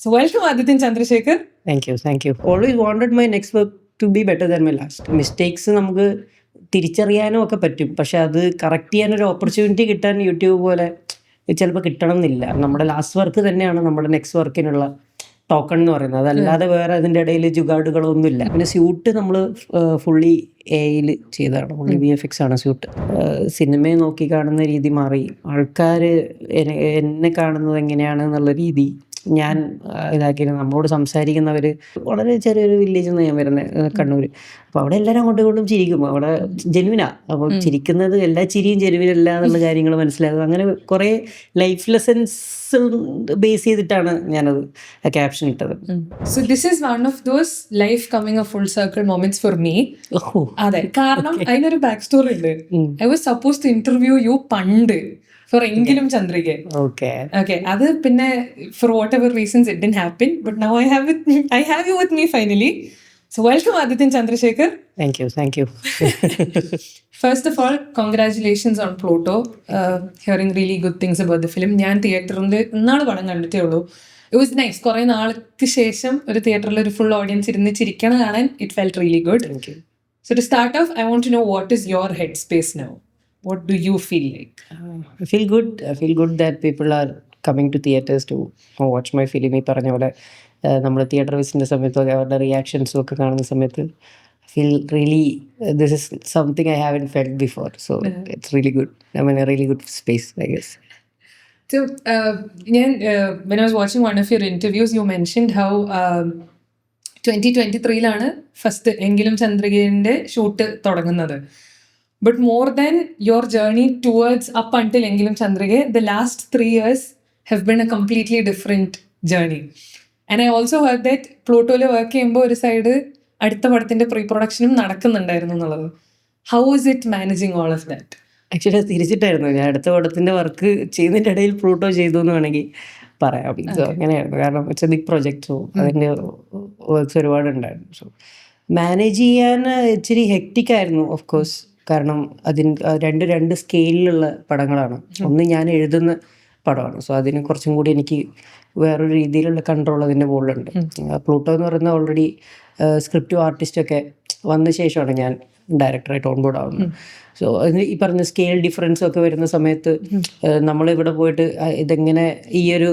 So welcome Adityan Chandrasekhar. Thank you. Always wanted my next work to be better than my last. Mistakes നമുക്ക് തിരിച്ചറിയാനും ഒക്കെ പറ്റും, പക്ഷെ അത് കറക്റ്റ് ചെയ്യാനൊരു ഓപ്പർച്യൂണിറ്റി കിട്ടാൻ യൂട്യൂബ് പോലെ ചിലപ്പോൾ കിട്ടണം എന്നില്ല. നമ്മുടെ ലാസ്റ്റ് വർക്ക് തന്നെയാണ് നമ്മുടെ നെക്സ്റ്റ് വർക്കിനുള്ള ടോക്കൺ എന്ന് പറയുന്നത്. അതല്ലാതെ വേറെ അതിൻ്റെ ഇടയിൽ ജുഗാഡുകളൊന്നുമില്ല. പിന്നെ സ്യൂട്ട് നമ്മൾ ഫുള്ളി എയിൽ ചെയ്തതാണ്, ഫുള്ളി VFX ആണ് സ്യൂട്ട്. സിനിമയെ നോക്കി കാണുന്ന രീതി മാറി, ആൾക്കാർ എന്നെ കാണുന്നത് എങ്ങനെയാണ് എന്നുള്ള രീതി ഞാൻ ഇതാക്കിയത്. നമ്മളോട് സംസാരിക്കുന്നവർ വളരെ ചെറിയൊരു വില്ലേജിൽ നിന്ന് ഞാൻ വരുന്നത്, കണ്ണൂർ. അപ്പോൾ അവിടെ എല്ലാവരും അങ്ങോട്ടും ഇങ്ങോട്ടും ചിരിക്കും, അവിടെ ജെനുവിനാ. അപ്പോൾ ചിരിക്കുന്നത് എല്ലാ ചിരിയും ജെനുവിനല്ല എന്നുള്ള കാര്യങ്ങൾ മനസ്സിലാകും. അങ്ങനെ കുറേ ലൈഫ് ലെസൺസ് ബേസ് ചെയ്തിട്ടാണ് ഞാനത് ക്യാപ്ഷൻ ഇട്ടത്. So this is one of those life coming a full circle moments for me. അതെ, കാരണം അതിനൊരു ബാക്ക് സ്റ്റോറി ഉണ്ട്. I was supposed to interview you പണ്ട് for എങ്കിലും ചന്ദ്രിക. Okay, അത് പിന്നെ for whatever reasons it didn't happen, but now I have you with me finally. So welcome Adityan Chandrasekhar. Thank you. First of all, congratulations on Pluto. Hearing really good things about the film. ഞാൻ തിയേറ്ററിൽ ഇന്നാൾ പടം കണ്ടിട്ടേ ഉള്ളൂ. It was nice. കുറേ നാൾക്ക് ശേഷം ഒരു തിയേറ്ററിൽ ഒരു ഫുൾ ഓഡിയൻസ് ഇരുന്ന് ചിരിക്കണ കാണാൻ it felt really good. Thank you. So to start off, I want to know what is your headspace now? What do you feel like? I feel good that people are coming to theatres to watch my film. ഈ പറഞ്ഞ പോലെ നമ്മൾ theatre വിസിറ്റിൻ്റെ സമയത്തൊക്കെ അവരുടെ റിയാക്ഷൻസും ഒക്കെ കാണുന്ന സമയത്ത് I feel really this is something I haven't felt before. So it's really good. I'm in a really good space, I guess. So when I was watching one of your interviews, you mentioned how 2023 first എങ്കിലും ചന്ദ്രികേൻ്റെ shoot തുടങ്ങുന്നത്. But more than your journey towards up until എങ്കിലും Chandrika, the last 3 years have been a completely different journey. And I also heard that പ്ലൂട്ടോയിൽ work ചെയ്യുമ്പോൾ ഒരു side അടുത്ത പടത്തിൻ്റെ pre പ്രൊഡക്ഷനും നടക്കുന്നുണ്ടായിരുന്നു എന്നുള്ളത്. How is it managing all of that? Actually അത് തിരിച്ചിട്ടായിരുന്നു. ഞാൻ അടുത്ത പടത്തിൻ്റെ വർക്ക് ചെയ്യുന്നതിൻ്റെ ഇടയിൽ പ്ലൂട്ടോ ചെയ്തു എന്ന് വേണമെങ്കിൽ പറയാം. സോ അങ്ങനെയായിരുന്നു, കാരണം it's a big project. So അതിൻ്റെ വർക്ക്സ് ഒരുപാടുണ്ടായിരുന്നു. സോ മാനേജ് ചെയ്യാൻ ഇച്ചിരി ഹെക്റ്റിക് ആയിരുന്നു ഓഫ് കോഴ്സ്, കാരണം രണ്ട് സ്കെയിലിലുള്ള പടങ്ങളാണ്. ഒന്ന് ഞാൻ എഴുതുന്ന പടമാണ്, സോ അതിന് കുറച്ചും കൂടി എനിക്ക് വേറൊരു രീതിയിലുള്ള കൺട്രോൾ അതിൻ്റെ മുകളിലുണ്ട്. പ്ലൂട്ടോ എന്ന് പറയുന്നത് ഓൾറെഡി സ്ക്രിപ്റ്റും ആർട്ടിസ്റ്റൊക്കെ വന്ന ശേഷമാണ് ഞാൻ ഡയറക്ടറായിട്ട് ഓൺ ബോർഡ് ആവുന്നത്. സോ അതിന് ഈ പറഞ്ഞ സ്കെയിൽ ഡിഫറൻസും ഒക്കെ വരുന്ന സമയത്ത് നമ്മളിവിടെ പോയിട്ട് ഇതെങ്ങനെ ഈ ഒരു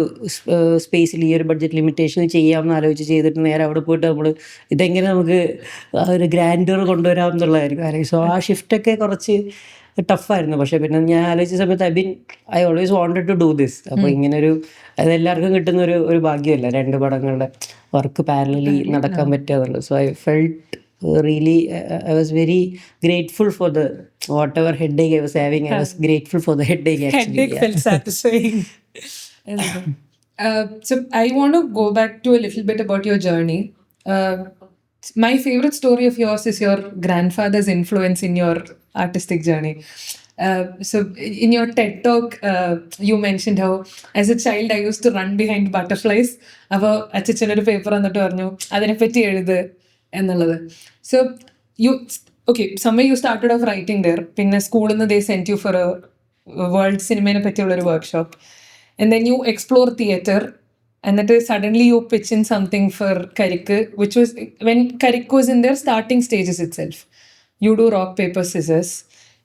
സ്പേസിൽ ഈ ഒരു ബഡ്ജറ്റ് ലിമിറ്റേഷൻ ചെയ്യാമെന്ന് ആലോചിച്ച് ചെയ്തിട്ട് നേരെ അവിടെ പോയിട്ട് നമ്മൾ ഇതെങ്ങനെ നമുക്ക് ആ ഒരു ഗ്രാൻഡർ കൊണ്ടുവരാം എന്നുള്ളതായിരിക്കും. സോ ആ ഷിഫ്റ്റൊക്കെ കുറച്ച് ടഫായിരുന്നു. പക്ഷേ പിന്നെ ഞാൻ ആലോചിച്ച സമയത്ത് I always wanted to do this. അപ്പോൾ ഇങ്ങനൊരു അതെല്ലാവർക്കും കിട്ടുന്ന ഒരു ഭാഗ്യമല്ല, 2 പടങ്ങളുടെ വർക്ക് പാരലലി നടക്കാൻ പറ്റുക. So I felt really I was very grateful for the whatever headache I was having. I was grateful for the headache actually. Headache felt satisfying. So I want to go back to a little bit about your journey. My favorite story of yours is your grandfather's influence in your artistic journey. So in your TED talk, you mentioned how as a child I used to run behind butterflies. അപ്പോൾ അച്ഛനൊരു paper വന്നിട്ട് പറഞ്ഞു അതിനെപ്പറ്റി എഴുത് എന്നുള്ളത്. So somewhere you started off writing there. പിന്നെ സ്കൂളിൽ നിന്ന് they sent you for a world സിനിമയെ പറ്റിയുള്ളൊരു workshop, and then you explore theatre, എന്നിട്ട് suddenly you pitch in something for Karikku, which was when Karikku was in their starting stages itself. You do rock paper scissors,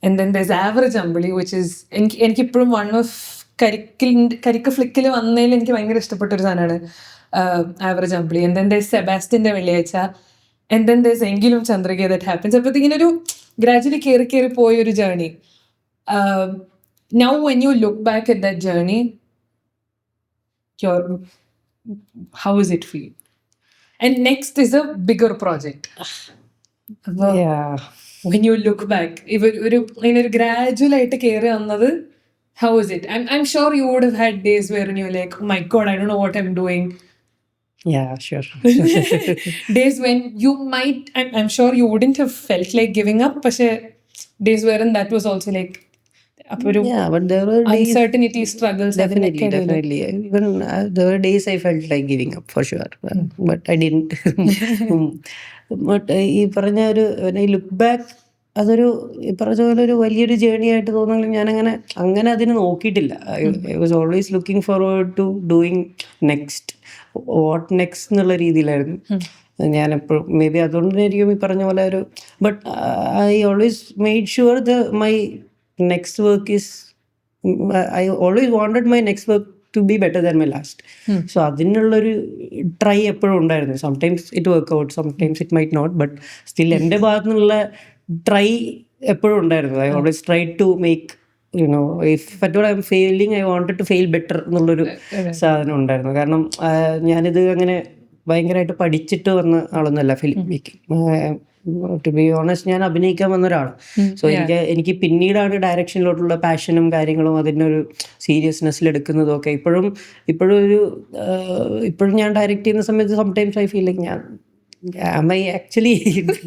and then there's Average Ambali, which is എനിക്കിപ്പോഴും one of കരിക്ക് ഫ്ലിക്കിൽ വന്നതിൽ എനിക്ക് ഭയങ്കര ഇഷ്ടപ്പെട്ടൊരു സാധനമാണ് average Ambili. and then there's സെബാസ്റ്റ്യൻ്റെ വെള്ളിയാഴ്ച, and then there's എങ്കിലും Chandrika that happens. അപ്പോൾ ഇങ്ങനൊരു ഗ്രാജുവലി കയറി പോയൊരു journey. Now when you look back at that journey, how is it feel? And next is a bigger project. Yeah. When you look back, ഒരു gradual ആയിട്ട് കയറി വന്നത്, how is it? I'm sure you would have had days where you're like, oh my god, I don't know what I'm doing. Yeah, sure. Days when you might, I'm sure you wouldn't have felt like giving up, but days wherein that was also like yeah, but there were days, uncertainty, struggles. Definitely. Even there were days I felt like giving up for sure, but I didn't. But ഈ പറഞ്ഞ when I look back, അതൊരു ഈ പറഞ്ഞ പോലെ ഒരു വലിയൊരു journey ആയിട്ട് തോന്നുമെങ്കിലും അങ്ങനെ അതിന് നോക്കിയിട്ടില്ല. I was always looking forward to doing next, what next എന്നുള്ള രീതിയിലായിരുന്നു ഞാനെപ്പോഴും. മേ ബി അതുകൊണ്ടായിരിക്കും ഈ പറഞ്ഞ പോലെ ഒരു, but I always made sure my next work is, I always wanted my next work to be better than my last. So അതിനുള്ളൊരു try എപ്പോഴും ഉണ്ടായിരുന്നു. Sometimes it work out, sometimes it might not, but still എൻ്റെ ഭാഗത്തു നിന്നുള്ള try എപ്പോഴും ഉണ്ടായിരുന്നു. I always try to make if at all I am failing, I wanted to fail better എന്നുള്ളൊരു സാധനം ഉണ്ടായിരുന്നു. കാരണം ഞാനിത് അങ്ങനെ ഭയങ്കരമായിട്ട് പഠിച്ചിട്ട് വന്ന ആളൊന്നുമല്ല film making. To be honest, ഞാൻ അഭിനയിക്കാൻ വന്ന ഒരാളാണ്. സോ എനിക്ക് പിന്നീടാണ് ഡയറക്ഷനിലോട്ടുള്ള പാഷനും കാര്യങ്ങളും അതിൻ്റെ ഒരു സീരിയസ്നെസ്സിൽ എടുക്കുന്നതും ഒക്കെ. ഇപ്പോഴും ഞാൻ ഡയറക്റ്റ് ചെയ്യുന്ന സമയത്ത് sometimes I feel like am I actually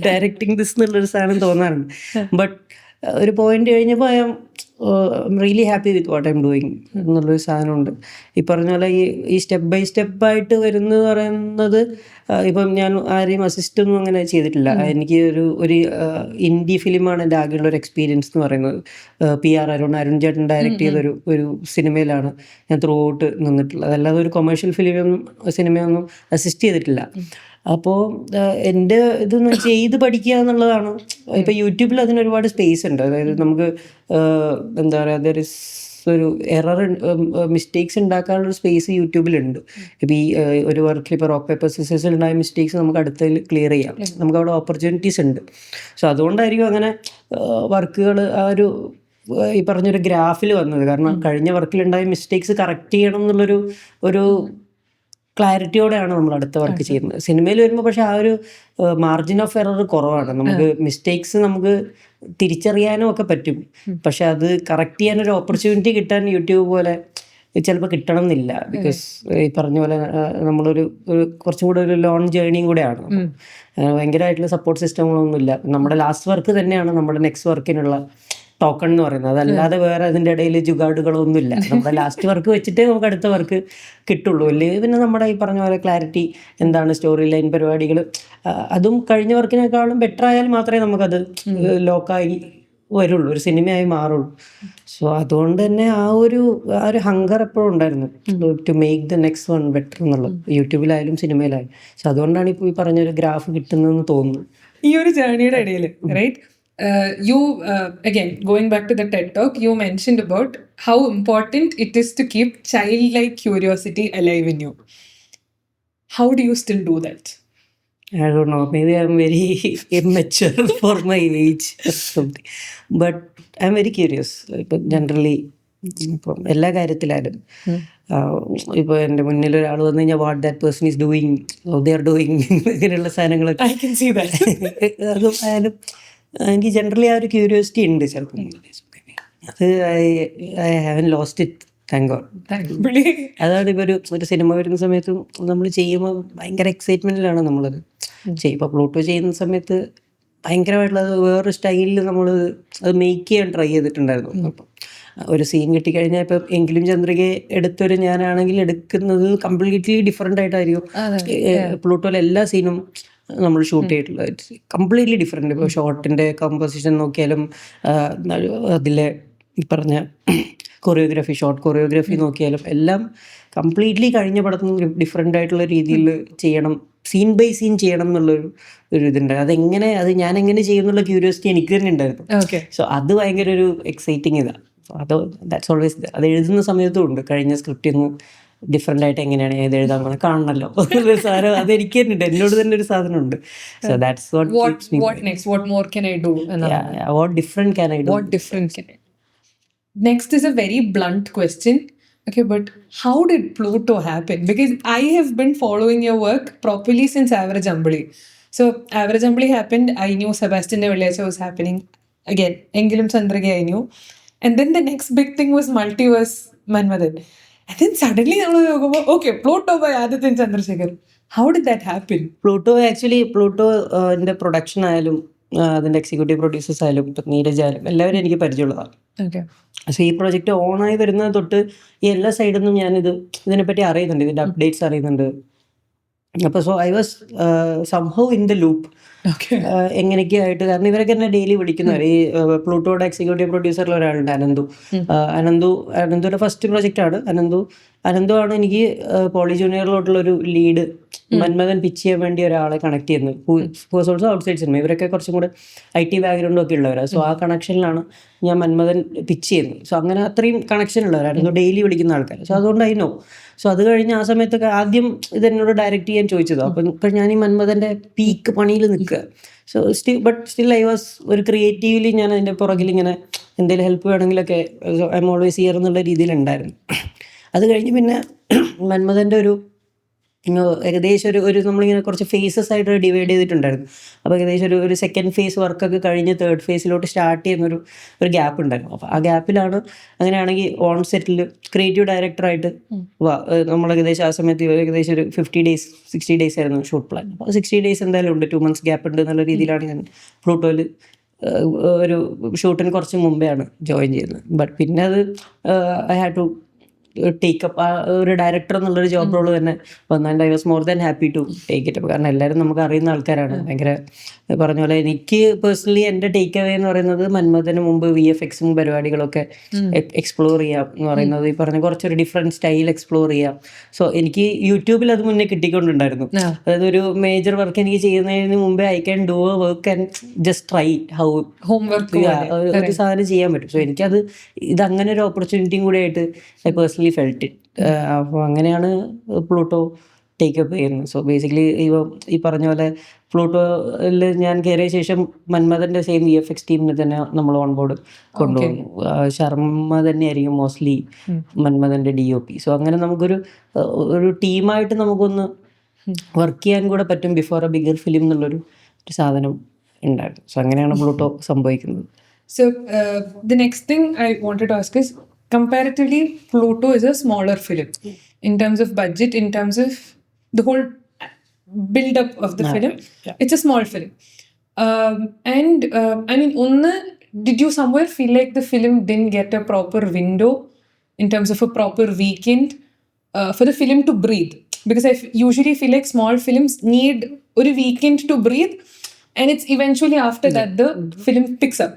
directing this എന്നുള്ളൊരു സാധനം തോന്നാറുണ്ട്. ബട്ട് ഒരു പോയിന്റ് കഴിഞ്ഞപ്പോൾ I am really happy with what I am doing എന്നുള്ളൊരു സാധനമുണ്ട്. ഈ പറഞ്ഞ പോലെ ഈ സ്റ്റെപ്പ് ബൈ സ്റ്റെപ്പായിട്ട് വരുന്നത് പറയുന്നത്, ഇപ്പം ഞാൻ ആരെയും അസിസ്റ്റൊന്നും അങ്ങനെ ചെയ്തിട്ടില്ല. എനിക്ക് ഒരു ഇൻഡി ഫിലിമാണ് എൻ്റെ ആകെയുള്ള ഒരു എക്സ്പീരിയൻസ് എന്ന് പറയുന്നത്. PR അരുൺ ചേട്ടൻ ഡയറക്റ്റ് ചെയ്തൊരു സിനിമയിലാണ് ഞാൻ ത്രൂ ഔട്ട് നിന്നിട്ടുള്ളത്. അതല്ലാതെ ഒരു കൊമേഴ്ഷ്യൽ സിനിമയൊന്നും അസിസ്റ്റ് ചെയ്തിട്ടില്ല. അപ്പോൾ എൻ്റെ ഇതെന്ന് ചെയ്ത് പഠിക്കുക എന്നുള്ളതാണ്. ഇപ്പോൾ യൂട്യൂബിൽ അതിന് ഒരുപാട് സ്പേസ് ഉണ്ട്. അതായത് നമുക്ക് എന്താ പറയുക, ഒരു എറർ മിസ്റ്റേക്സ് ഉണ്ടാക്കാനുള്ള സ്പേസ് യൂട്യൂബിലുണ്ട്. ഇപ്പോൾ ഈ ഒരു വർക്കിൽ ഇപ്പോൾ റോക്ക് പേപ്പർ സിസേഴ്സിൽ ഉണ്ടായ മിസ്റ്റേക്സ് നമുക്ക് അടുത്തതിൽ ക്ലിയർ ചെയ്യാം. നമുക്ക് അവിടെ ഓപ്പർച്യൂണിറ്റീസ് ഉണ്ട്. സോ അതുകൊണ്ടായിരിക്കും അങ്ങനെ വർക്കുകൾ ആ ഈ പറഞ്ഞൊരു ഗ്രാഫിൽ വന്നത്. കാരണം കഴിഞ്ഞ വർക്കിലുണ്ടായ മിസ്റ്റേക്സ് കറക്റ്റ് ചെയ്യണം എന്നുള്ളൊരു ക്ലാരിറ്റിയോടെയാണ് നമ്മൾ അടുത്ത വർക്ക് ചെയ്യുന്നത്. സിനിമയിൽ വരുമ്പോൾ പക്ഷേ ആ ഒരു മാർജിൻ ഓഫ് എറർ കുറവാണ്. നമുക്ക് മിസ്റ്റേക്സ് നമുക്ക് തിരിച്ചറിയാനും ഒക്കെ പറ്റും. പക്ഷെ അത് കറക്റ്റ് ചെയ്യാനൊരു ഓപ്പർച്യൂണിറ്റി കിട്ടാൻ യൂട്യൂബ് പോലെ ചിലപ്പോൾ കിട്ടണം എന്നില്ല. ബിക്കോസ് ഈ പറഞ്ഞ പോലെ നമ്മളൊരു കുറച്ചും കൂടെ ഒരു ലോങ് ജേർണിയും കൂടെയാണ്. ഭയങ്കരമായിട്ടുള്ള സപ്പോർട്ട് സിസ്റ്റങ്ങളൊന്നുമില്ല. നമ്മുടെ ലാസ്റ്റ് വർക്ക് തന്നെയാണ് നമ്മുടെ നെക്സ്റ്റ് വർക്കിനുള്ള ടോക്കൺ എന്ന് പറയുന്നത്. അതല്ലാതെ വേറെ അതിൻ്റെ ഇടയിൽ ജുഗാഡുകളൊന്നുമില്ല. നമ്മുടെ ലാസ്റ്റ് വർക്ക് വെച്ചിട്ടേ നമുക്ക് അടുത്ത വർക്ക് കിട്ടുള്ളൂ. അല്ലെങ്കിൽ പിന്നെ നമ്മുടെ ഈ പറഞ്ഞ പോലെ ക്ലാരിറ്റി എന്താണ്, സ്റ്റോറി ലൈൻ പരിപാടികൾ, അതും കഴിഞ്ഞ വർക്കിനേക്കാളും ബെറ്റർ ആയാൽ മാത്രമേ നമുക്കത് ലോക്കായി വരുള്ളൂ, ഒരു സിനിമയായി മാറുള്ളൂ. സോ അതുകൊണ്ട് തന്നെ ആ ഒരു ഹങ്കർ എപ്പോഴും ഉണ്ടായിരുന്നു, to make the next one better എന്നുള്ളത്, യൂട്യൂബിലായാലും സിനിമയിലായാലും. സോ അതുകൊണ്ടാണ് ഇപ്പോൾ ഈ പറഞ്ഞൊരു ഗ്രാഫ് കിട്ടുന്നതെന്ന് തോന്നുന്നു. ഈ ഒരു ജേർണിയുടെ ഇടയിൽ right, you again going back to the TED talk, you mentioned about how important it is to keep childlike curiosity alive in you. How do you still do that? I don't know, maybe I'm very immature for my age or something, but I'm very curious. ഇപ്പം generally ഇപ്പം എല്ലാ കാര്യത്തിലായാലും ഇപ്പോൾ എൻ്റെ മുന്നിൽ ഒരാൾ വന്നു കഴിഞ്ഞാൽ what that person is doing, they are doing, ഇങ്ങനെയുള്ള സാധനങ്ങളൊക്കെ I can see that. അതും ആയാലും എനിക്ക് ജനറലി ആ ഒരു ക്യൂരിയോസിറ്റി ഉണ്ട്. ചിലപ്പം അത് I haven't lost it, thank God. അതാണ് ഇപ്പോൾ ഒരു സിനിമ വരുന്ന സമയത്തും നമ്മൾ ചെയ്യുമ്പോൾ ഭയങ്കര എക്സൈറ്റ്മെൻറ്റിലാണ് നമ്മളത് ചെയ്യും. ഇപ്പോൾ പ്ലൂട്ടോ ചെയ്യുന്ന സമയത്ത് ഭയങ്കരമായിട്ടുള്ള വേറൊരു സ്റ്റൈലിൽ നമ്മൾ അത് മേക്ക് ചെയ്യാൻ ട്രൈ ചെയ്തിട്ടുണ്ടായിരുന്നു. അപ്പം ഒരു സീൻ കിട്ടിക്കഴിഞ്ഞാൽ ഇപ്പം എങ്കിലും ചന്ദ്രികയെ എടുത്തൊരു ഞാനാണെങ്കിൽ എടുക്കുന്നത് കംപ്ലീറ്റ്ലി ഡിഫറെൻ്റ് ആയിട്ടായിരിക്കും. പ്ലൂട്ടോയിലെ എല്ലാ സീനും നമ്മൾ ഷൂട്ട് ചെയ്തിട്ടുള്ളത് കംപ്ലീറ്റ്ലി ഡിഫറെൻറ്റ്. ഇപ്പോൾ ഷോട്ടിൻ്റെ കമ്പോസിഷൻ നോക്കിയാലും അതിലെ ഈ പറഞ്ഞ കൊറിയോഗ്രാഫി, ഷോർട്ട് കൊറിയോഗ്രാഫി നോക്കിയാലും എല്ലാം കംപ്ലീറ്റ്ലി കഴിഞ്ഞ പടത്തിൽ നിന്ന് ഡിഫറെൻ്റ് ആയിട്ടുള്ള രീതിയിൽ ചെയ്യണം, സീൻ ബൈ സീൻ ചെയ്യണം എന്നുള്ളൊരു ഇതുണ്ട്. അത് ഞാൻ എങ്ങനെ ചെയ്യും എന്നുള്ള ക്യൂരിയോസിറ്റി എനിക്ക് തന്നെ ഉണ്ടായിരുന്നു. സോ അത് ഭയങ്കര ഒരു എക്സൈറ്റിങ് ഇതാണ്. സോ അത് ദാറ്റ്സ് ഓൾവേസ്. അത് എഴുതുന്ന സമയത്തും ഉണ്ട്, കഴിഞ്ഞ സ്ക്രിപ്റ്റിൽ നിന്ന് ഡിഫറെൻ്റ് ആയിട്ട് എങ്ങനെയാണ് ഏത് എഴുതാൻ പോകുന്നത് കാണണമല്ലോ ഒരു സാധനം അതെനിക്ക് തന്നെ ഉണ്ട്, എന്നോട് തന്നെ ഒരു സാധനമുണ്ട്. So that's what next, what more can I do, what different can I do, what different can I. Next is a very blunt question. Okay, but how did Pluto happen? Because I have been following your work properly since Average Ambali. So Average Ambali happened, I knew Sebastian Vellacha was happening. Again, Engilum Chandrage I knew. And then the next big thing was Multiverse Manmadan. And then suddenly, okay, Pluto by Adityan Chandrasekhar. How did that happen? Pluto എൻ്റെ production ആയാലും അതിൻ്റെ executive producers ആയാലും ഇപ്പം നീരജ് ആയാലും എല്ലാവരും എനിക്ക് പരിചയമുള്ളതാണ്. പക്ഷേ ഈ പ്രോജക്റ്റ് ഓണായി വരുന്നത് തൊട്ട് ഈ എല്ലാ സൈഡിൽ നിന്നും ഇതിനെപ്പറ്റി അറിയുന്നുണ്ട്, ഇതിൻ്റെ അപ്ഡേറ്റ്സ് അറിയുന്നുണ്ട്. അപ്പോൾ so I was somehow in the loop Okay. എങ്ങനെയൊക്കെ ആയിട്ട്. കാരണം ഇവരൊക്കെ എന്നെ ഡെയിലി വിളിക്കുന്നവർ. ഈ പ്ലൂട്ടോയുടെ എക്സിക്യൂട്ടീവ് പ്രൊഡ്യൂസറിൽ ഒരാളുണ്ട്, അനന്തുയുടെ ഫസ്റ്റ് പ്രൊജക്റ്റാണ് അനന്തു ആണ് എനിക്ക് പോളി ജൂനിയറിലോട്ടുള്ള ഒരു ലീഡ് മന്മഥൻ പിച്ച് ചെയ്യാൻ വേണ്ടി ഒരാളെ കണക്ട് ചെയ്യുന്നത്. Whose also outside cinema. ഇവരൊക്കെ കുറച്ചും കൂടെ IT ബാക്ക്ഗ്രൗണ്ടും ഒക്കെ ഉള്ളവരാണ്. സോ ആ കണക്ഷനിലാണ് ഞാൻ മന്മഥൻ പിച്ച് ചെയ്യുന്നത്. സോ അങ്ങനെ അത്രയും കണക്ഷൻ ഉള്ളവരായിരുന്നു, ഡെയിലി വിളിക്കുന്ന ആൾക്കാർ. സോ അതുകൊണ്ട് I know. സോ അത് കഴിഞ്ഞ് ആ സമയത്തൊക്കെ ആദ്യം ഇതെന്നോട് ഡയറക്റ്റ് ചെയ്യാൻ ചോദിച്ചതോ. അപ്പം ഇപ്പം ഞാൻ ഈ മന്മഥൻ്റെ പീക്ക് പണിയിൽ നിൽക്കുക. സോ സ്റ്റിൽ ഐ വാസ് ഒരു ക്രിയേറ്റീവ്ലി ഞാൻ അതിൻ്റെ പുറകിൽ ഇങ്ങനെ എന്തെങ്കിലും ഹെൽപ്പ് വേണമെങ്കിലൊക്കെ ഐ എം ഓൾവേസ് ഹിയർ എന്നുള്ള രീതിയിലുണ്ടായിരുന്നു. അത് കഴിഞ്ഞ് പിന്നെ മന്മഥൻ്റെ ഒരു ഏകദേശം ഒരു നമ്മളിങ്ങനെ കുറച്ച് ഫേസസ് ആയിട്ട് ഡിവൈഡ് ചെയ്തിട്ടുണ്ടായിരുന്നു. അപ്പോൾ ഏകദേശം ഒരു സെക്കൻഡ് ഫേസ് വർക്കൊക്കെ കഴിഞ്ഞ് തേർഡ് ഫേസിലോട്ട് സ്റ്റാർട്ട് ചെയ്യുന്നൊരു ഗ്യാപ്പ് ഉണ്ടായിരുന്നു. അപ്പോൾ ആ ഗ്യാപ്പിലാണ് അങ്ങനെയാണെങ്കിൽ ഓൺ സെറ്റിൽ ക്രിയേറ്റീവ് ഡയറക്ടറായിട്ട് നമ്മൾ ഏകദേശം ആ സമയത്ത് ഏകദേശം ഒരു 50 days 60 days ആയിരുന്നു ഷൂട്ട് പ്ലാൻ. അപ്പോൾ 60 days എന്തായാലും ഉണ്ട്, 2 months ഗ്യാപ്പ് ഉണ്ട് എന്നുള്ള രീതിയിലാണ് ഞാൻ പ്ലൂട്ടോയിൽ ഒരു ഷൂട്ടിന് കുറച്ച് മുമ്പെയാണ് ജോയിൻ ചെയ്യുന്നത്. ബട്ട് പിന്നെ അത് ഐ ഹാഡ് ടു ടേക്കപ്പ് ആ ഒരു ഡയറക്ടർ എന്നുള്ളൊരു ജോബ് റോള് തന്നെ വന്നാൽ I was more than happy to take it. കാരണം എല്ലാവരും നമുക്ക് അറിയുന്ന ആൾക്കാരാണ്. ഭയങ്കര പറഞ്ഞ പോലെ എനിക്ക് പേഴ്സണലി എൻ്റെ ടേക്ക് അവേ എന്ന് പറയുന്നത് മന്മഥന് മുമ്പ് VFXും പരിപാടികളൊക്കെ എക്സ്പ്ലോർ ചെയ്യാം എന്ന് പറയുന്നത്, ഈ പറഞ്ഞ കുറച്ചൊരു ഡിഫറെൻറ്റ് സ്റ്റൈൽ എക്സ്പ്ലോർ ചെയ്യാം. സോ എനിക്ക് യൂട്യൂബിൽ അത് മുന്നേ കിട്ടിക്കൊണ്ടുണ്ടായിരുന്നു. അതായത് ഒരു മേജർ വർക്ക് എനിക്ക് ചെയ്യുന്നതിന് മുമ്പേ I can do A work and just try how homework ഒരു സാധനം ചെയ്യാൻ പറ്റും. സോ എനിക്കത് ഇതങ്ങനെ ഒരു ഓപ്പർച്യൂണിറ്റിയും കൂടെ ആയിട്ട് ഐ പേഴ്സണലി ഫെൽറ്റ് ഇറ്റ്. അപ്പോൾ അങ്ങനെയാണ് പ്ലൂട്ടോ ടേക്കപ്പ് ചെയ്യുന്നത്. സോ ബേസിക്കലി ഈ പറഞ്ഞ പോലെ പ്ലൂട്ടോയിൽ ഞാൻ കയറിയ ശേഷം മന്മഥൻ്റെ സെയിം VFX ടീമിനെ തന്നെ നമ്മൾ ഓൺ ബോർഡ് കൊണ്ടുപോകുന്നു. ശർമ്മ തന്നെയായിരിക്കും മോസ്റ്റ്ലി മന്മഥൻ്റെ DOP. സോ അങ്ങനെ നമുക്കൊരു ടീമായിട്ട് നമുക്കൊന്ന് വർക്ക് ചെയ്യാൻ കൂടെ പറ്റും ബിഫോർ എ ബിഗർ ഫിലിം എന്നുള്ളൊരു സാധനം ഉണ്ടായിരുന്നു. സോ അങ്ങനെയാണ് പ്ലൂട്ടോ സംഭവിക്കുന്നത്. So the next thing I wanted to ask is, comparatively, Pluto is a smaller film in terms of budget, in terms of the whole build-up of the film. Yeah. It's a small film. And I mean, did you somewhere feel like the film didn't get a proper window in terms of a proper weekend for the film to breathe? Because I usually feel like small films need a weekend to breathe, and it's eventually after that the film picks up.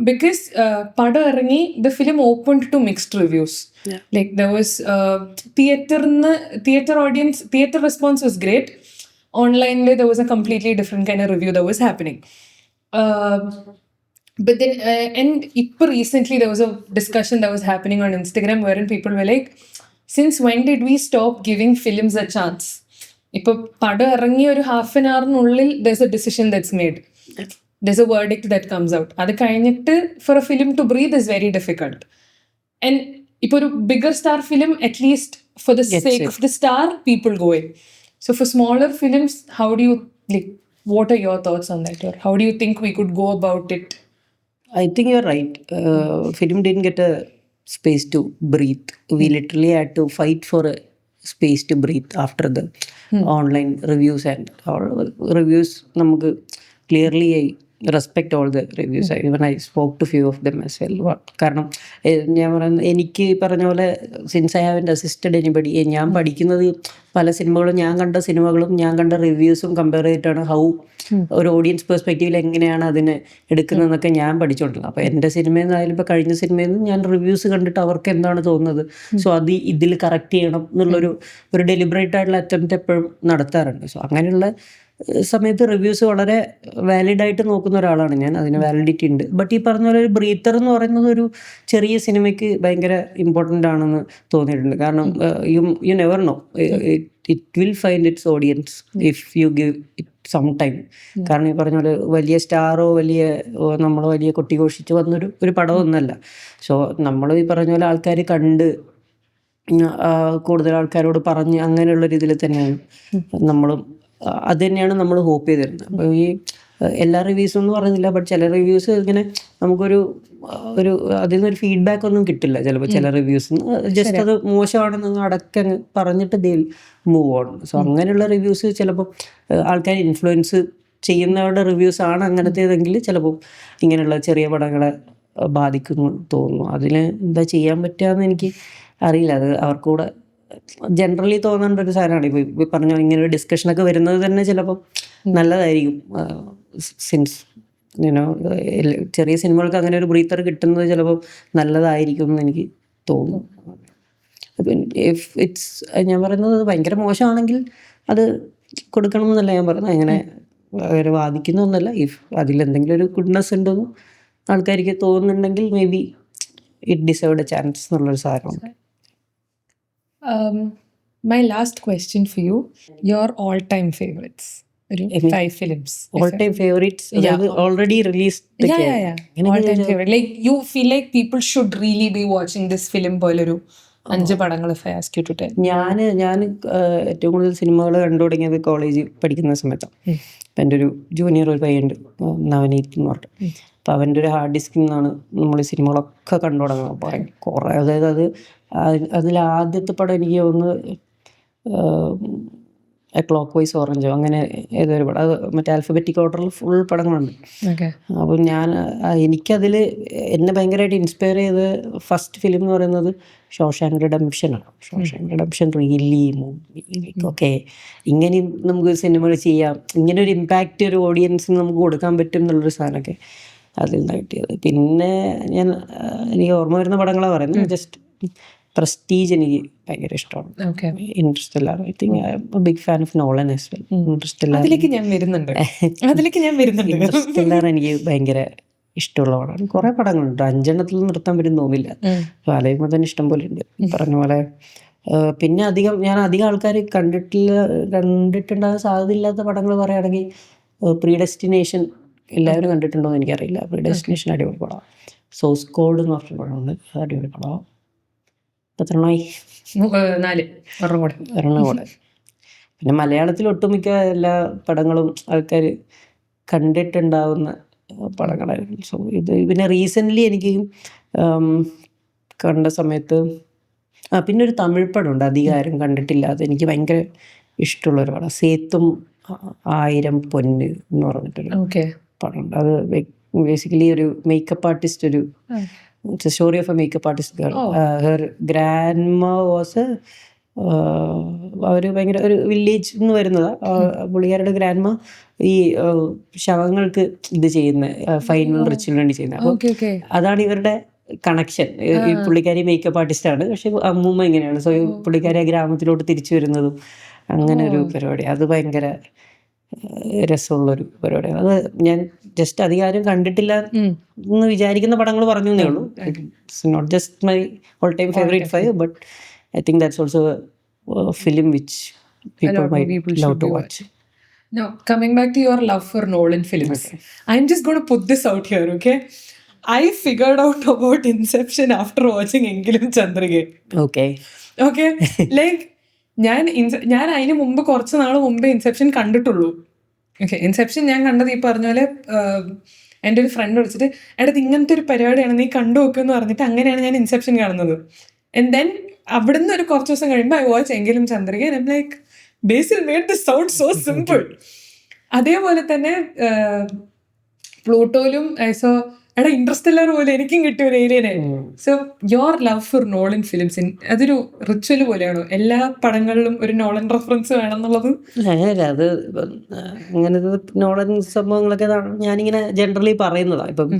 Because Pada Arangi, the film opened to mixed reviews. Yeah. Like there was theater audience, theater response was great. Online there was a completely different kind of review that was happening. But then and recently there was a discussion that was happening on Instagram wherein people were like, since when did we stop giving films a chance? Ipo Pada Arangi oru half an hour nullil there's a decision that's made. There's a verdict that comes out. അത് കഴിഞ്ഞിട്ട് for a film to breathe is very difficult. And ഇപ്പോൾ ഒരു bigger star film, at least for the sake of the star, people go in. So for smaller films, how do you, like, what are your thoughts on that? Or how do you think we could go about it? I think you're right. Film didn't get a space to breathe. We literally had to fight for a space to breathe after the online reviews and all reviews. നമുക്ക് clearly respect all the reviews. Even I spoke to few of them as well. കാരണം ഞാൻ പറയുന്നത്, എനിക്ക് പറഞ്ഞ പോലെ since I haven't assisted anybody, ഞാൻ പഠിക്കുന്നത് പല സിനിമകളും ഞാൻ കണ്ട സിനിമകളും ഞാൻ കണ്ട റിവ്യൂസും കമ്പയർ ചെയ്തിട്ടാണ് ഹൗ ഒരു ഓഡിയൻസ് പെർസ്പെക്റ്റീവിൽ എങ്ങനെയാണ് അതിനെ എടുക്കുന്നതെന്നൊക്കെ ഞാൻ പഠിച്ചുകൊണ്ടിരുന്നത്. അപ്പോൾ എൻ്റെ സിനിമയിൽ നിന്നായാലും ഇപ്പോൾ കഴിഞ്ഞ സിനിമയിൽ നിന്ന് ഞാൻ റിവ്യൂസ് കണ്ടിട്ട് അവർക്ക് എന്താണ് തോന്നുന്നത്, സോ അത് ഇതിൽ കറക്റ്റ് ചെയ്യണം എന്നുള്ളൊരു ഡെലിബറേറ്റ് ആയിട്ടുള്ള അറ്റംപ്റ്റ് എപ്പോഴും നടത്താറുണ്ട്. സോ അങ്ങനെയുള്ള സമയത്ത് റിവ്യൂസ് വളരെ വാലിഡായിട്ട് നോക്കുന്ന ഒരാളാണ് ഞാൻ. അതിന് വാലിഡിറ്റി ഉണ്ട്. ബട്ട് ഈ പറഞ്ഞ പോലെ ഒരു ബ്രീത്തർ എന്ന് പറയുന്നത് ഒരു ചെറിയ സിനിമയ്ക്ക് ഭയങ്കര ഇമ്പോർട്ടൻ്റ് ആണെന്ന് തോന്നിയിട്ടുണ്ട്. കാരണം you never know, it will find its audience if you give it some time. കാരണം ഈ പറഞ്ഞ പോലെ വലിയ സ്റ്റാറോ നമ്മൾ വലിയ കൊട്ടിഘോഷിച്ച് വന്നൊരു പടമൊന്നുമല്ല. സോ നമ്മൾ ഈ പറഞ്ഞ പോലെ ആൾക്കാർ കണ്ട് കൂടുതൽ ആൾക്കാരോട് പറഞ്ഞ് അങ്ങനെയുള്ള രീതിയിൽ തന്നെയാണ് നമ്മളും അത് തന്നെയാണ് നമ്മൾ ഹോപ്പ് ചെയ്തിരുന്നത്. അപ്പോൾ ഈ എല്ലാ റിവ്യൂസും എന്ന് പറയുന്നില്ല, ബട്ട് ചില റിവ്യൂസ് ഇങ്ങനെ നമുക്കൊരു അതിൽ നിന്നൊരു ഫീഡ്ബാക്ക് ഒന്നും കിട്ടില്ല ചിലപ്പോൾ. ചില റിവ്യൂസ് ജസ്റ്റ് അത് മോശമാണെന്ന് അടക്കങ്ങ് പറഞ്ഞിട്ട് ദേ മൂവ് ഓൺ. സോ അങ്ങനെയുള്ള റിവ്യൂസ് ചിലപ്പോൾ ആൾക്കാർ ഇൻഫ്ലുവൻസ് ചെയ്യുന്നവരുടെ റിവ്യൂസ് ആണ് അങ്ങനത്തേതെങ്കിൽ ചിലപ്പോൾ ഇങ്ങനെയുള്ള ചെറിയ പടങ്ങളെ ബാധിക്കുന്നു തോന്നുന്നു. അതിന് എന്താ ചെയ്യാൻ പറ്റുകയെന്ന് എനിക്ക് അറിയില്ല. അത് അവർക്കൂടെ ജനറലി തോന്നേണ്ട ഒരു സാധനമാണ്. ഇപ്പോൾ പറഞ്ഞ ഇങ്ങനെ ഒരു ഡിസ്കഷനൊക്കെ വരുന്നത് തന്നെ ചിലപ്പോൾ നല്ലതായിരിക്കും. സിൻസ് ചെറിയ സിനിമകൾക്ക് അങ്ങനെ ഒരു ബ്രീത്തർ കിട്ടുന്നത് ചിലപ്പോൾ നല്ലതായിരിക്കും എന്ന് എനിക്ക് തോന്നുന്നു. ഇഫ് ഇറ്റ്സ് ഞാൻ പറയുന്നത് ഭയങ്കര മോശമാണെങ്കിൽ അത് കൊടുക്കണം എന്നല്ല ഞാൻ പറയുന്നത്, അങ്ങനെ അവരെ വാദിക്കുന്നൊന്നുമല്ല. ഇഫ് അതിലെന്തെങ്കിലും ഒരു ഗുഡ്നെസ് ഉണ്ടെന്ന് ആൾക്കാർക്ക് തോന്നുന്നുണ്ടെങ്കിൽ may be it deserved A chance എന്നുള്ളൊരു സാധനമാണ്. My last question for you, your all-time favorites. ഒരു 5 films. ഓൾ ടൈം ഫേവറേറ്റ്സ്, അതായത് already release Yeah. All-time favorite. Like you feel like people should really be watching this film പോലൊരു 5 പടങ്ങൾ if I ask you to tell. ഞാൻ ഏറ്റവും കൂടുതൽ സിനിമകൾ കണ്ടു തുടങ്ങിയത് കോളേജിൽ പഠിക്കുന്ന സമയത്താണ്. അപ്പം എൻ്റെ ഒരു ജൂനിയർ ഒരു പയ്യുണ്ട്, നവനീത് എന്ന് പറഞ്ഞിട്ട്. അപ്പം അവൻ്റെ ഒരു ഹാർഡ് ഡിസ്കിൽ നിന്നാണ് നമ്മൾ ഈ സിനിമകളൊക്കെ കണ്ടു തുടങ്ങുന്നത്. അപ്പം കുറേ, അതായത് അതിൽ ആദ്യത്തെ പടം എനിക്ക് തോന്നുന്നു എ ക്ലോക്ക് വൈസ് ഓറഞ്ചോ അങ്ങനെ ഏതൊരു പടം, അത് മറ്റേ ആൽഫബറ്റിക് ഓർഡറിൽ ഫുൾ പടങ്ങളുണ്ട്. അപ്പം എനിക്കതിൽ എന്നെ ഭയങ്കരമായിട്ട് ഇൻസ്പയർ ചെയ്ത ഫസ്റ്റ് ഫിലിം എന്ന് പറയുന്നത് ഷോഷാങ്ക് റിഡംപ്ഷനാണ്. ഷോഷാങ്ക് റിഡംപ്ഷൻ റിയലി ഓക്കെ, ഇങ്ങനെ നമുക്ക് സിനിമകൾ ചെയ്യാം, ഇങ്ങനെ ഒരു ഇമ്പാക്റ്റ് ഒരു ഓഡിയൻസിന് നമുക്ക് കൊടുക്കാൻ പറ്റും എന്നുള്ളൊരു സാധനമൊക്കെ അതിൽ നിന്ന് കിട്ടിയത്. പിന്നെ എനിക്ക് ഓർമ്മ വരുന്ന പടങ്ങളാണ് പറയുന്നത്. ജസ്റ്റ് പ്രസ്റ്റീജ് എനിക്ക് ഭയങ്കര ഇഷ്ടമാണ്. Interstellar, I think I am a big fan of Nolan as well. അതിലേക്ക് ഞാൻ വരുന്നുണ്ട്. ഇന്റർസ്റ്റെല്ലാർ എനിക്ക് ഭയങ്കര ഇഷ്ടമുള്ള പടമാണ്. കുറേ പടങ്ങളുണ്ട്, 5 നിർത്താൻ പറ്റും തോന്നില്ല. ആലോചിക്കുമ്പോൾ തന്നെ ഇഷ്ടം പോലെ ഉണ്ട് പറഞ്ഞ പോലെ. പിന്നെ ഞാൻ അധികം ആൾക്കാർ കണ്ടിട്ടുണ്ടാകാൻ സാധ്യതയില്ലാത്ത പടങ്ങൾ പറയുകയാണെങ്കിൽ പ്രീഡെസ്റ്റിനേഷൻ എല്ലാവരും കണ്ടിട്ടുണ്ടോ എന്ന് എനിക്കറിയില്ല. പ്രീഡെസ്റ്റിനേഷൻ അടിപൊളി പടമാണ്. സോഴ്സ് കോഡ് എന്ന് പറഞ്ഞ പടമുണ്ട്, അത് അടിപൊളി പടമാണ്. എത്രണ്ണമായി? 4 കൂടെ. പിന്നെ മലയാളത്തിൽ ഒട്ടുമിക്ക എല്ലാ പടങ്ങളും ആൾക്കാർ കണ്ടിട്ടുണ്ടാവുന്ന പടങ്ങളായിരുന്നു. സോ പിന്നെ റീസെൻ്റ്ലി എനിക്ക് കണ്ട സമയത്ത് പിന്നെ ഒരു തമിഴ് പടമുണ്ട്, അധികം ആരും കണ്ടിട്ടില്ല, അത് എനിക്ക് ഭയങ്കര ഇഷ്ടമുള്ളൊരു പടം, സേത്തും 1000 പൊന്ന് എന്ന് പറഞ്ഞിട്ടൊരു പടമുണ്ട്. അത് ബേസിക്കലി ഒരു മേക്കപ്പ് ആർട്ടിസ്റ്റ്, ഒരു it's a story of a makeup artist girl. Her grandma was അവർ ഭയങ്കര ഒരു വില്ലേജ് എന്ന് വരുന്നതാണ്. പുള്ളിക്കാരുടെ ഗ്രാൻഡ്മ ഈ ശവങ്ങൾക്ക് ഇത് ചെയ്യുന്ന ഫൈനൽ റിച്വലിന് വേണ്ടി ചെയ്യുന്നത്. അപ്പോൾ അതാണ് ഇവരുടെ കണക്ഷൻ. ഈ പുള്ളിക്കാരി മേക്കപ്പ് ആർട്ടിസ്റ്റാണ്, പക്ഷെ അമ്മൂമ്മ ഇങ്ങനെയാണ്. സോ പുള്ളിക്കാരി ആ ഗ്രാമത്തിലോട്ട് തിരിച്ചു വരുന്നതും അങ്ങനെ ഒരു പരിപാടി, അത് ഭയങ്കര രസമുള്ളൊരു പരിപാടിയാണ്. അത് ഞാൻ ജസ്റ്റ് അധികാരം കണ്ടിട്ടില്ല എന്ന് വിചാരിക്കുന്ന പടങ്ങൾ പറഞ്ഞു എന്നേ ഉള്ളൂ. It's not just my all time favourite 5, but I think that's also a film which people might love to watch. Now, coming back to your love for Nolan films, I'm just going to put this out here, okay? I figured out about Inception after watching Engilum Chandrage. Okay. Like ഞാൻ അതിന് മുമ്പ് കുറച്ച് നാൾ മുമ്പേ inception കണ്ടിട്ടുള്ളൂ. Okay, inception ഞാൻ കണ്ടത് ഈ പറഞ്ഞ പോലെ എൻ്റെ ഒരു ഫ്രണ്ട് വിളിച്ചിട്ട് എടത് ഇങ്ങനത്തെ ഒരു പരിപാടിയാണ് നീ കണ്ടു നോക്കുമെന്ന് പറഞ്ഞിട്ട് അങ്ങനെയാണ് ഞാൻ ഇൻസെപ്ഷൻ കാണുന്നത്. ആൻഡ് ദെൻ അവിടുന്ന് ഒരു കുറച്ച് ദിവസം കഴിയുമ്പോൾ ഐ വാച്ച് എങ്കിലും Chandrika. I'm like Basil made this sound so simple. അതേപോലെ തന്നെ പ്ലൂട്ടോയിലും സോ ഇൻട്രസ്റ്റെല്ലാർ പോലെ എനിക്കും കിട്ടിയ ഒരു ഏരിയനെ. So your love for Nolan films അതൊരു റിച്വൽ പോലെയാണോ? എല്ലാ പടങ്ങളിലും ഒരു നോളൻ റെഫറൻസ് വേണം എന്നുള്ളത്? അങ്ങനെയല്ല, അത് അങ്ങനത്തെ നോളൻ സംഭവങ്ങളൊക്കെ ഞാനിങ്ങനെ ജനറലി പറയുന്നതാണ്. ഇപ്പം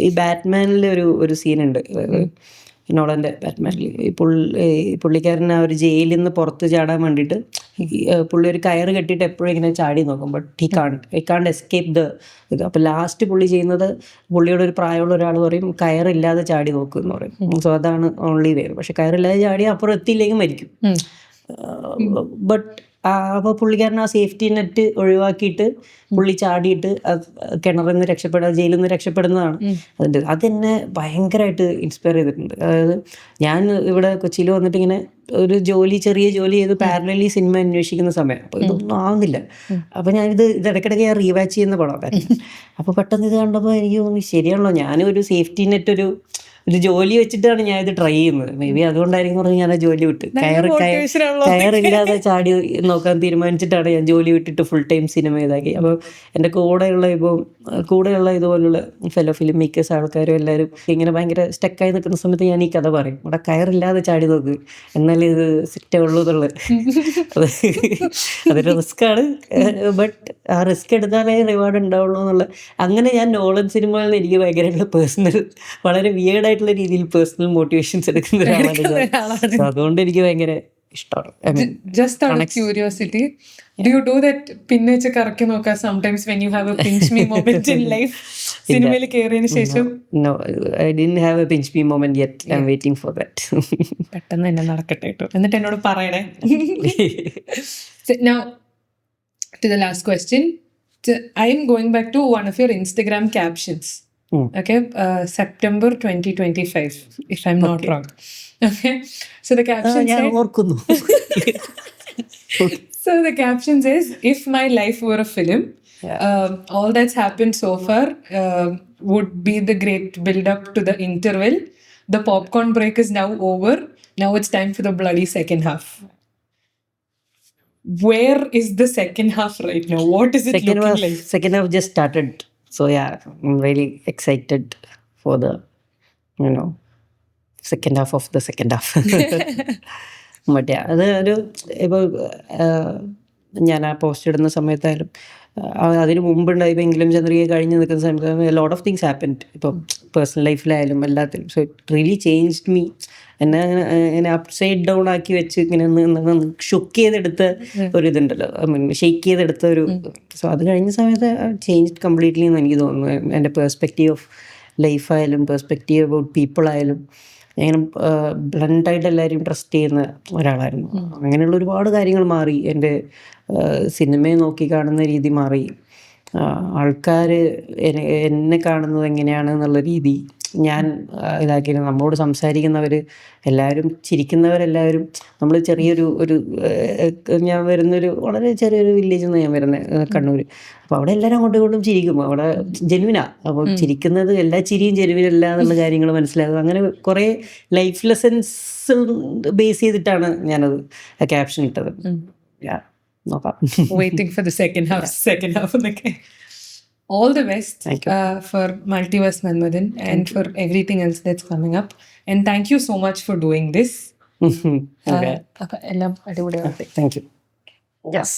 ഈ ബാറ്റ്മാനിലെ ഒരു സീനുണ്ട്, നോളൻ്റെ ബാറ്റ്മാനിൽ. പുള്ളിക്കാരൻ ആ ഒരു ജയിലിൽ നിന്ന് പുറത്ത് ചാടാൻ വേണ്ടിയിട്ട് പുള്ളി ഒരു കയറ് കെട്ടിയിട്ട് എപ്പോഴും ഇങ്ങനെ ചാടി നോക്കും, ബട്ട് ഹി കാണ്ട് എസ്കേപ്പ് ദ ഇത്. അപ്പോൾ ലാസ്റ്റ് പുള്ളി ചെയ്യുന്നത്, പുള്ളിയോട് ഒരു പ്രായമുള്ള ഒരാൾ പറയും കയറില്ലാതെ ചാടി നോക്കും എന്ന് പറയും. സോ അതാണ് ഓൺലി വേ. പക്ഷെ കയറില്ലാതെ ചാടി അപ്പുറം എത്തിയില്ലെങ്കിൽ മരിക്കും. ബട്ട് അപ്പോൾ പുള്ളിക്കാരൻ ആ സേഫ്റ്റി നെറ്റ് ഒഴിവാക്കിയിട്ട് പുള്ളി ചാടിയിട്ട് കിണറിൽ നിന്ന് ജയിലിൽ നിന്ന് രക്ഷപ്പെടുന്നതാണ് അതിൻ്റെ. അതെന്നെ ഭയങ്കരമായിട്ട് ഇൻസ്പയർ ചെയ്തിട്ടുണ്ട്. അതായത് ഞാൻ ഇവിടെ കൊച്ചിയിൽ വന്നിട്ട് ഇങ്ങനെ ഒരു ചെറിയ ജോലി ചെയ്ത് പാരലലി സിനിമ അന്വേഷിക്കുന്ന സമയം. അപ്പോൾ ഇതൊന്നും ആവുന്നില്ല. അപ്പോൾ ഞാനിത് ഇടയ്ക്കിടയ്ക്ക് ഞാൻ റീവാച്ച് ചെയ്യുന്ന പടമായിരുന്നു. അപ്പോൾ പെട്ടെന്ന് ഇത് കണ്ടപ്പോൾ എനിക്ക് തോന്നി ശരിയാണല്ലോ, ഞാനും ഒരു സേഫ്റ്റി നെറ്റ് ഒരു ഒരു ജോലി വെച്ചിട്ടാണ് ഞാൻ ഇത് ട്രൈ ചെയ്യുന്നത്. മേ ബി അതുകൊണ്ടായിരിക്കും പറഞ്ഞ് ഞാൻ ആ ജോലി വിട്ട് കയറില്ലാതെ ചാടി നോക്കാൻ തീരുമാനിച്ചിട്ടാണ് ഞാൻ ജോലി വിട്ടിട്ട് ഫുൾ ടൈം സിനിമ ഇതാക്കി. അപ്പോൾ എൻ്റെ കൂടെയുള്ള ഇതുപോലുള്ള ഫെലോ ഫിലിം മേക്കേഴ്സ് ആൾക്കാരും എല്ലാവരും ഇങ്ങനെ ഭയങ്കര സ്റ്റക്കായി നിൽക്കുന്ന സമയത്ത് ഞാൻ ഈ കഥ പറയും, അവിടെ കയറില്ലാതെ ചാടി നോക്ക് എന്നാലേ ഇത് സെറ്റേ ഉള്ളൂ എന്നുള്ളത്. അതൊരു റിസ്ക്കാണ്, ബട്ട് ആ റിസ്ക് എടുത്താലേ റിവാർഡ് ഉണ്ടാവുള്ളൂ എന്നുള്ള. അങ്ങനെ ഞാൻ നോളൻ സിനിമകളിൽ എനിക്ക് ഭയങ്കരമായിട്ടുള്ള പേഴ്സണൽ, വളരെ വിയേർഡായിട്ടുള്ള രീതിയിൽ പേഴ്സണൽ മോട്ടിവേഷൻസ് എടുക്കുന്ന ഒരാളാണ്. അതുകൊണ്ട് എനിക്ക് ഭയങ്കര ഇഷ്ടമാണ്. Just out of curiosity, do you do that pinch വെച്ച് കറക്കി നോക്കുക sometimes when you have a pinch me moment in life? സിനിമയിൽ കയറിയതിന് ശേഷം? No, I didn't have a pinch me moment yet. I'm waiting for that. പെട്ടെന്ന് തന്നെ നടക്കട്ടെ കേട്ടോ, എന്നിട്ട് എന്നോട് പറയണേ. Now to the last question. I am going back to one of your Instagram captions. Okay, September 2025, if I'm not wrong. Okay, so the caption so the caption says, if my life were a film, all that's happened so far would be the great build up to the interval. The popcorn break is now over. Now it's time for the bloody second half. Where is the second half right now? What is it looking like? Second half just started. So yeah, I'm really excited for the, second half of the second half. But yeah, അതൊരു ഇപ്പോൾ ഞാൻ ആ post ഇടുന്ന സമയത്തായാലും അതിന് മുമ്പുണ്ടായതെങ്കിലും ചന്ദ്രിക കഴിഞ്ഞ് നിൽക്കുന്ന സമയത്ത് lot of things happened. ഇപ്പം പേഴ്സണൽ ലൈഫിലായാലും എല്ലാത്തിലും. So it really changed me. എന്നെ അപ്സൈഡ് ഡൗൺ ആക്കി വെച്ച് ഇങ്ങനെ ഷുക്ക് ചെയ്തെടുത്ത ഒരു ഇതുണ്ടല്ലോ, ഷെയ്ക്ക് ചെയ്തെടുത്ത ഒരു. സോ അത് കഴിഞ്ഞ സമയത്ത് ചേഞ്ച്ഡ് കംപ്ലീറ്റ്ലി എന്ന് എനിക്ക് തോന്നുന്നു. എൻ്റെ പേഴ്സ്പെക്റ്റീവ് ഓഫ് ലൈഫായാലും പേഴ്സ്പെക്റ്റീവ് അബൌട്ട് പീപ്പിളായാലും ഞാൻ ബ്ലണ്ടായിട്ട് എല്ലാവരെയും ട്രസ്റ്റ് ചെയ്യുന്ന ഒരാളായിരുന്നു. അങ്ങനെയുള്ള ഒരുപാട് കാര്യങ്ങൾ മാറി. എൻ്റെ സിനിമയെ നോക്കി കാണുന്ന രീതി മാറി. ആൾക്കാർ എന്നെ കാണുന്നത് എങ്ങനെയാണ് എന്നുള്ള രീതി ഞാൻ ഇതാക്കിയത്. നമ്മളോട് സംസാരിക്കുന്നവർ എല്ലാവരും, ചിരിക്കുന്നവരെല്ലാവരും, നമ്മൾ ചെറിയൊരു ഞാൻ വരുന്നൊരു വളരെ ചെറിയൊരു വില്ലേജിൽ നിന്ന് ഞാൻ വരുന്നത്, കണ്ണൂർ. അപ്പോൾ അവിടെ എല്ലാവരും അങ്ങോട്ടും ഇങ്ങോട്ടും ചിരിക്കും. അവിടെ ജെനുവിനാ. അപ്പോൾ ചിരിക്കുന്നത് എല്ലാ ചിരിയും ജെനുവിനല്ല എന്നുള്ള കാര്യങ്ങൾ മനസ്സിലാകും. അങ്ങനെ കുറേ ലൈഫ് ലെസൺസ് ബേസ് ചെയ്തിട്ടാണ് ഞാനത് ക്യാപ്ഷൻ ഇട്ടത്. നോക്കാം. Waiting for the second half. Okay. All the best for Multiverse Manmadan and for everything else that's coming up. And thank you so much for doing this. Okay. എല്ലാം അടിപൊളിയാണ്. Thank you. Yes.